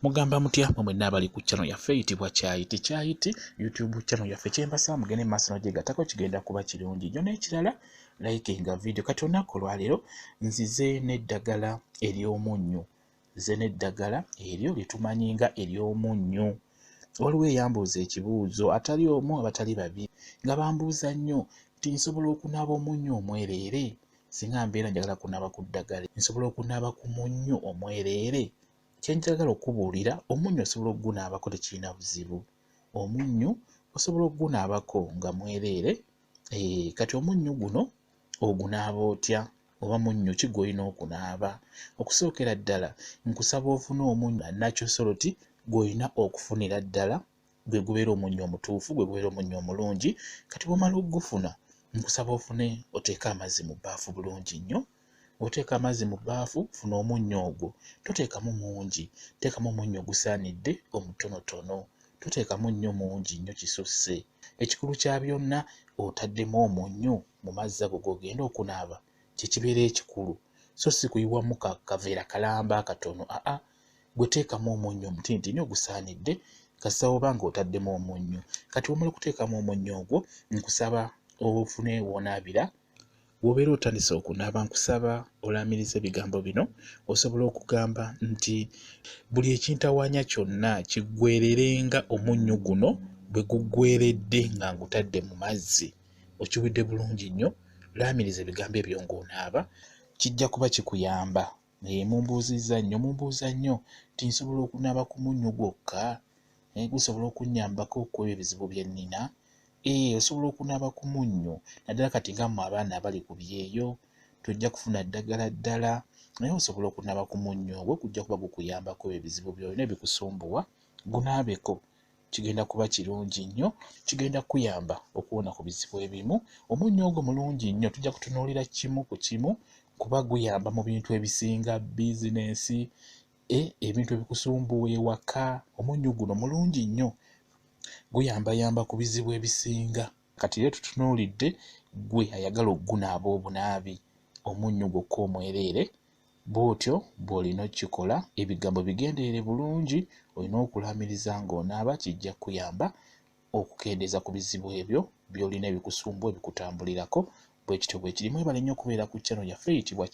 Mugamba mutya mwe nabali ku channel yaffe eyitibwa Kyayiti YouTube channel yaffe kyembasa mugende maaso nojegatako kigenda kuba kirungi nnyo n'ekirala likinga video kati olunaku lwaleero nzize n'eddagala ery'omunnyu n'eddagala eryo litumanyi nga ery'omunnyu. Waliwo eyambuuza ekibuuzo atali omu abatali babiri nga bambuuza nnyo nti nsobola okunaaba omunnyu omwereere singa mbeera njagala kunaaba ku ddagala nsobola okunaaba ku munnyu omwereere. Kyenjagala okubuulira omunnyu osobola okugunaabako tekirina buzibu. Omunnyu osobola okugunaabako nga mwereere. Kati omunnyu guno ogunaaba otya oba munnyu ki gw'olina okunaaba? Okusookera ddala nkusaba ofune omunnyu nakyusoloti gw'olina okufunira ddala gwe gubeera omunnyu omutuufu gwe gubeera omunnyu omulungi. Kati bw'omala okugufuna nkusaba ofune oteeke amazzi mu bbaafu bulungi nnyo. Oteeka amazzi mu bbaafu funa omunnyu ogwo toteekamu mungi, teekamu omunnyu ogusaanidde omutonotono, toteekamu nnyo mungi nnyo kisusse. Ekikulu kya byonna otaddemu omunnyu mu mazzi ago g'ogenda okunaaba kye kibeera ekikulu, so si kuyiwamu kaveera kalamba akatono. Gwe teekamu omunnyu omutintini ogusaanidde kasita oba ng'otaddemu omunnyu. Kati womala okuteekamu omunnyu ogwo nkusaba ofune w'onaabira. Bw'obeera otandise okunaaba nkusaba olaamirize ebigambo bino. Osobola okugamba nti buli ekintawaanya kyonna kiggwererenga omunnyu guno bwe guggweredde nga ngutadde mu mazzi. Okiwudde bulungi nnyo. Laamiriza ebigambo ebyo ng'onaaba kijja kuba kikuyamba. Mumbuuza nnyo nti nsobola okunaaba ku munnyu gwokka? Gusobola okunnyambako okwewa ebizibu bye nnina? Osobola okunaaba ku munnyu naddala kati nga mmwe abaana abali ku byeyo tojja kufuna ddagala ddala naye osobola okunaaba ku munnyu ogwo gujja kuba gukuyambako ebizibu byolina ebikusumbuwa gunaabeko. Kigenda kuba kirungi nnyo, kigenda kuyamba okuwona ku bizibu ebimu. Omunnyu ogwo mulungi nnyo, tujja kutunuulira kimu ku kimu kuba guyamba mu bintu ebisinga bizinensi, ebintu ebikusumbuwa ewaka. Omunnyu guno mulungi nnyo, guyamba ku bizibu ebisinga. Kati rero tutunuulidde gwe ayagala okugunaaba obunaabi omunnyu gwokka omwereere. Bw'otyo bw'olina okukikola, ebigambo bigenderere bulungi, olina okulaamiriza ng'onaaba kijja kuyamba okukendeeza ku bizibu ebyo by'olina ebikusumbuwa ebikutambulirako. Bwe kityo bwe kiri. Mwebale nnyo okubeera ku channel yaffe eyitibwa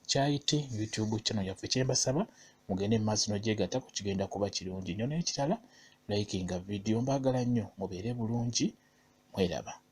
Kyayiti YouTube channel yaffe. Kyembasaba mugende mu maaso n'ogyegattako kigenda kuba kirungi nnyo n'ekirala likinga video. Mbaagala nnyo mubeere bulungi. Mweraba.